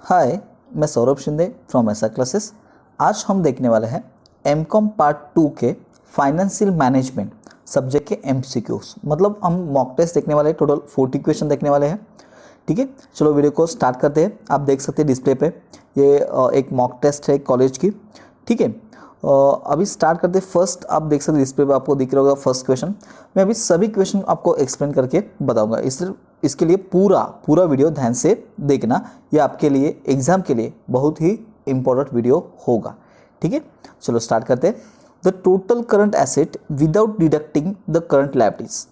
हाय, मैं सौरभ शिंदे फ्रॉम ऐसा क्लासेस। आज हम देखने वाले हैं एमकॉम पार्ट 2 के फाइनेंशियल मैनेजमेंट सब्जेक्ट के एमसीक्यूज। मतलब हम मॉक टेस्ट देखने वाले हैं, टोटल 40 क्वेश्चन देखने वाले हैं। ठीक है, चलो वीडियो को स्टार्ट करते हैं। आप देख सकते हैं डिस्प्ले पे ये एक मॉक टेस्ट है कॉलेज की। ठीक है, अभी स्टार्ट करते हैं। फर्स्ट आप देख सकते हैं डिस्प्ले पे आपको दिख रहा होगा फर्स्ट क्वेश्चन। मैं अभी सभी क्वेश्चन आपको एक्सप्लेन करके बताऊंगा, इसके लिए पूरा वीडियो ध्यान से देखना। ये आपके लिए एग्जाम के लिए बहुत ही इंपॉर्टेंट वीडियो होगा। ठीक है, चलो स्टार्ट करते हैं। The total current asset without deducting the current liabilities.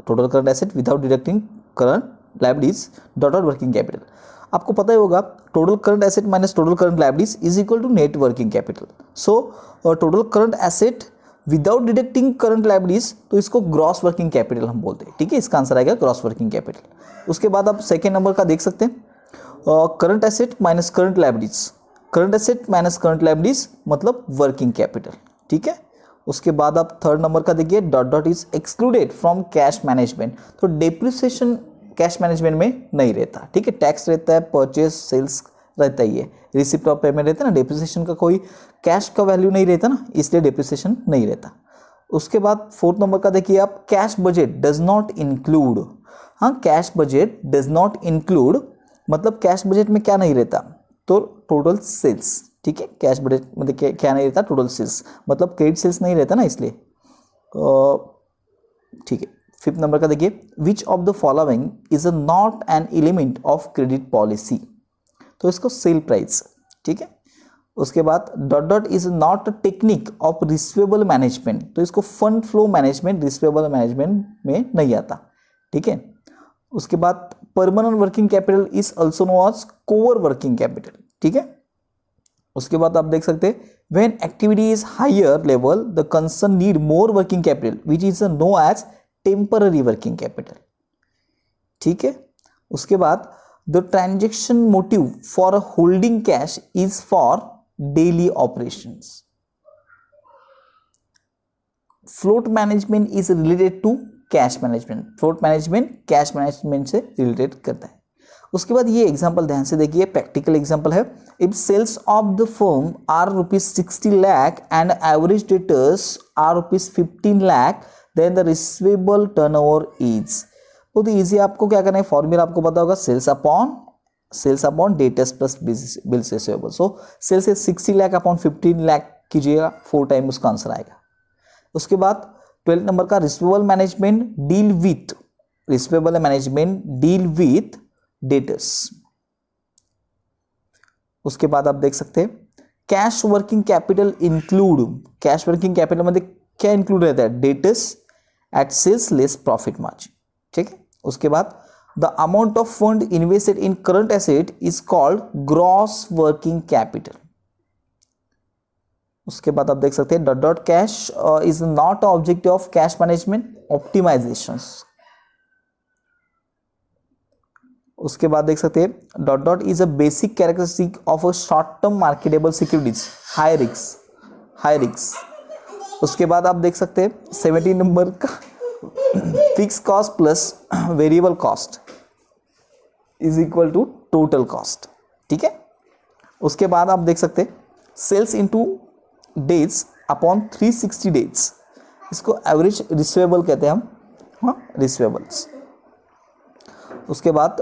Total current asset without deducting current liabilities dot working capital. आपको पता ही होगा total current asset minus total current liabilities is equal to net working capital. So total current asset without deducting current liabilities, तो इसको gross working capital हम बोलते हैं। ठीक है, इसका आंसर आएगा ग्रॉस वर्किंग कैपिटल। उसके बाद आप सेकेंड नंबर का देख सकते हैं current asset minus current liabilities. Current asset minus current liabilities मतलब वर्किंग कैपिटल। ठीक है, उसके बाद आप थर्ड नंबर का देखिए dot dot is excluded from cash management. तो डेप्रिसिएशन कैश मैनेजमेंट में नहीं रहता। ठीक है, टैक्स रहता है, परचेज सेल्स रहता ही है, रिसिप्ट ऑफ पेमेंट रहता है ना। डेप्रिसिएशन का कोई कैश का वैल्यू नहीं रहता ना, इसलिए डेप्रिसिएशन नहीं रहता। उसके बाद फोर्थ नंबर का देखिए आप cash budget does not include. हाँ, cash budget does not include मतलब कैश बजट में क्या नहीं रहता, तो टोटल सेल्स। ठीक है, कैश बजट मतलब क्या नहीं रहता, टोटल सेल्स मतलब क्रेडिट सेल्स नहीं रहता ना, इसलिए। ठीक है, फिफ्थ नंबर का देखिए which of the following is a not an element of credit policy. तो इसको सेल प्राइस। ठीक है, उसके बाद dot dot is not a technique of receivable management. तो इसको fund flow management receivable management में नहीं आता। ठीक है, उसके बाद permanent working capital is also known as core working capital. ठीक है, उसके बाद आप देख सकते हैं when activity is higher level the concern need more working capital which is no as temporary working capital. ठीक है, उसके बाद the transaction motive for holding cash is for daily operations. Float management is related to cash management. Float management cash management से related करता है। उसके बाद ये एग्जांपल ध्यान से देखिए, प्रैक्टिकल एग्जांपल है। If sales of the firm are ₹60 lakh and average debtors are ₹15 lakh, then the receivable turnover is. बहुत इजी, आपको क्या करना है, फॉर्मूला आपको पता होगा, sales upon debtors plus bills receivable. So sales 60 lakh upon 15 lakh कीजिएगा, 4 टाइम उसका आंसर आएगा। उसके बाद 12 नंबर का receivable management deal with debtors. उसके बाद आप देख सकते हैं cash working capital include. Cash working capital मध्ये क्या इंक्लूड रहता है, debtors at sales less profit margin. ठीक है, उसके बाद the amount of fund invested in current asset is called gross working capital. उसके बाद आप देख सकते हैं dot dot cash is not objective of cash management optimizations. उसके बाद देख सकते हैं dot dot is a basic characteristic of a short term marketable securities, high risk. उसके बाद आप देख सकते हैं 17 नंबर का fix cost plus variable cost is equal to total cost. ठीक है, उसके बाद आप देख सकते हैं sales into days upon 360 days, इसको एवरेज रिसीवेबल कहते हैं हम। हाँ, रिसीवेबल्स। उसके बाद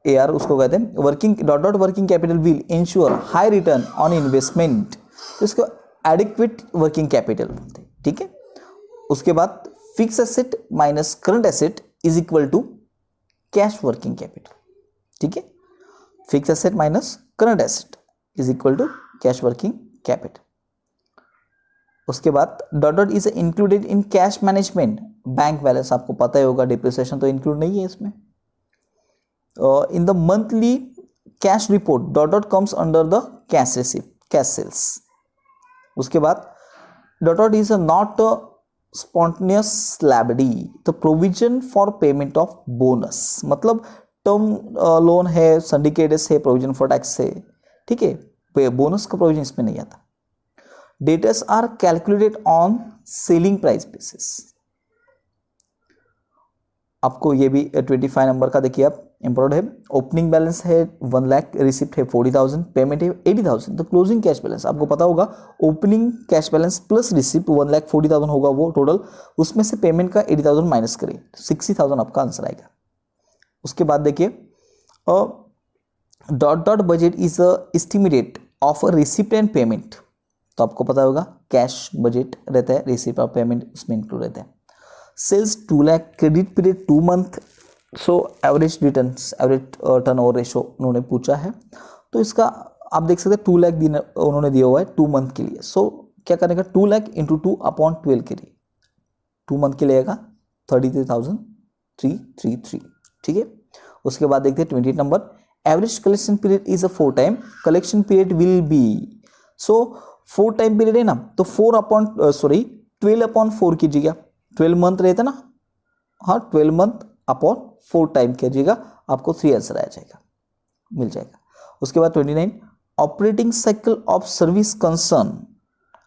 AR उसको कहते हैं working dot dot working capital will ensure high return on investment, तो इसको एडिक्वेट वर्किंग कैपिटल बोलते हैं। ठीक है, उसके बाद fix asset minus current asset is equal to cash working capital. ठीक है, fix asset minus current asset is equal to cash working capital. उसके बाद dot dot is included in cash management bank balance. आपको पता ही होगा depreciation तो include नहीं है इसमें। In the monthly cash report dot dot comes under the cash receipt, cash sales. उसके बाद dot dot is not spontaneous liability, तो provision for payment of bonus मतलब टर्म लोन है, सिंडिकेट्स है, प्रोविजन फॉर टैक्स है। ठीक है, bonus का प्रोविजन इसमें नहीं आता। Debtors are calculated on selling price basis. आपको ये भी 25 नंबर का देखिए आप इंपॉर्टेंट है। ओपनिंग बैलेंस है 1 लाख, रिसिप्ट है 40,000, पेमेंट है 80,000, तो क्लोजिंग कैश बैलेंस आपको पता होगा opening cash balance plus receipt 1,40,000 होगा वो टोटल, उसमें से पेमेंट का 80,000 माइनस करिए, 60,000 आपका आंसर आएगा। उसके बाद देखिए dot dot budget is estimate of receipt and payment, तो आपको पता होगा कैश बजट रहता है, रिसिप्ट और पेमेंट उसमें इंक्लूड रहता है। Sales 2 lakh, credit period 2 month, so average returns, average turnover ratio उन्होंने पूछा है, तो इसका आप देख सकते हैं 2 लाख उन्होंने दिया हुआ है 2 मंथ के लिए, सो क्या करने का 2 लाख इंटू 2/12 के लिए 2 मंथ के लिए आएगा 33,333, ठीक है। उसके बाद देखते हैं 28 number, average collection period is a 4 time, collection period will be, so 4 time period है ना, तो 12/4 कीजिएगा, 12 मंथ रहता ना, हाँ 12 मंथ अपॉन 4 टाइम कीजिएगा, आपको 3 आंसर आ जाएगा, मिल जाएगा। उसके बाद 29 operating cycle of service concern,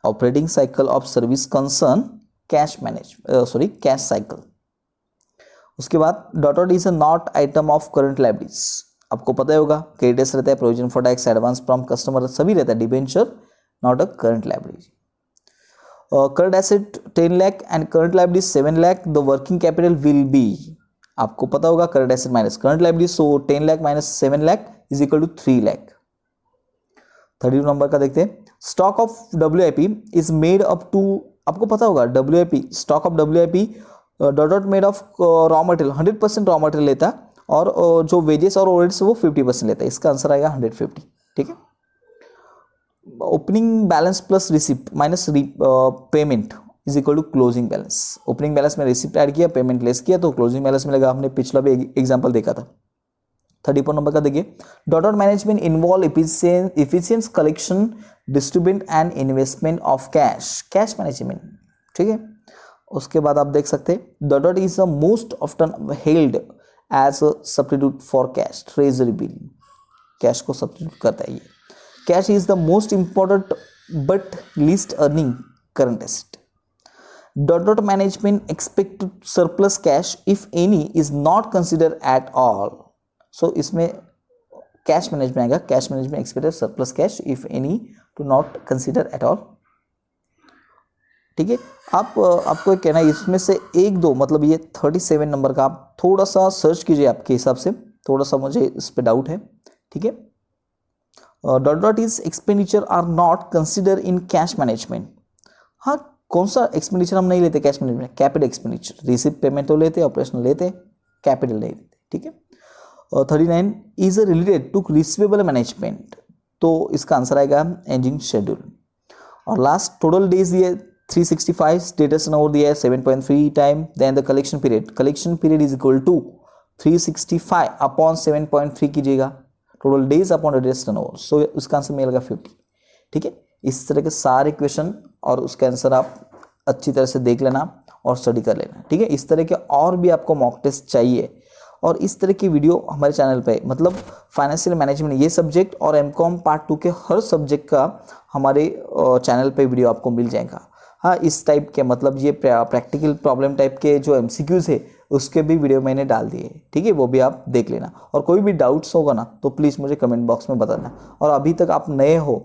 operating cycle of service concern cash cash cycle. उसके बाद dot is a not item of current liabilities, आपको पता ही होगा क्रेडिटर्स रहता है, provision for tax, advance from customer सभी रहता है, debenture not a current liability. Current asset 10 lakh and current liability 7 lakh, the working capital will be, आपको पता होगा current asset minus current liability, so 10 lakh minus 7 lakh is equal to 3 lakh. 32 number का देखते हैं, stock of WIP is made up to, आपको पता होगा WIP, stock of WIP dot made of raw material, 100% raw material लेता है, और जो वेजेस और ओवरहेड्स वो 50% लेता है, इसका आंसर आएगा 150, ठीक है। Opening balance plus receipt minus payment is equal to closing balance, opening balance में रिसिप्ट ऐड किया, पेमेंट लेस किया, तो क्लोजिंग बैलेंस मिलेगा, हमने पिछला भी एग्जांपल देखा था। 34 नंबर का देखिए, dot management involve efficient collection, distribute and investment of cash, cash management, ठीक है। उसके बाद आप देख सकते हैं dot is the most often held as a substitute for cash, treasury bill, cash को सब्स्टिट्यूट करता है ये। Cash is the most important but least earning current asset. Dot management expect surplus cash if any is not consider at all, so इसमें cash management आएगा, cash management expected surplus cash if any two not consider at all, ठीक है। आपको कहना है इसमें से 1-2 मतलब ये 37 नंबर का आप थोड़ा सा सर्च कीजिए, आपके हिसाब से थोड़ा सा मुझे इस पे डाउट है, ठीक है। Dot is expenditure are not consider in cash management, हाँ कौन सा एक्सपेंडिचर हम नहीं लेते cash management, capital expenditure, receipt payment तो लेते, ऑपरेशनल लेते, कैपिटल नहीं लेते, ठीक है। 39 is related to receivable management, तो इसका आंसर आएगा एंडिंग शेड्यूल। और लास्ट टोटल डेज ये 365, स्टेटस नंबर दिया है 7.3 time, then the collection period is equal to 365 upon 7.3 कीजिएगा, total days upon days turnover, so उसका आंसर मिलेगा 50, ठीक है। इस तरह के सारे क्वेश्चन और उसका आंसर आप अच्छी तरह से देख लेना और स्टडी कर लेना, ठीक है। इस तरह के और भी आपको मॉक टेस्ट चाहिए और इस तरह की वीडियो हमारे चैनल पे, मतलब फाइनेंशियल मैनेजमेंट ये सब्जेक्ट और MCOM पार्ट 2 के हर सब्जेक्ट का हमारे चैनल पे वीडियो आपको मिल जाएगा। हाँ, इस टाइप के मतलब ये प्रैक्टिकल प्रॉब्लम टाइप के जो MCQs है उसके भी वीडियो मैंने डाल दिए, ठीक है, वो भी आप देख लेना। और कोई भी डाउट्स होगा ना तो प्लीज़ मुझे कमेंट बॉक्स में बताना। और अभी तक आप नए हो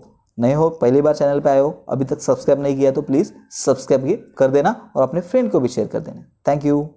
पहली बार चैनल पे आए हो, अभी तक सब्सक्राइब नहीं किया तो प्लीज़ सब्सक्राइब कर देना और अपने फ्रेंड को भी शेयर कर देना। Thank you.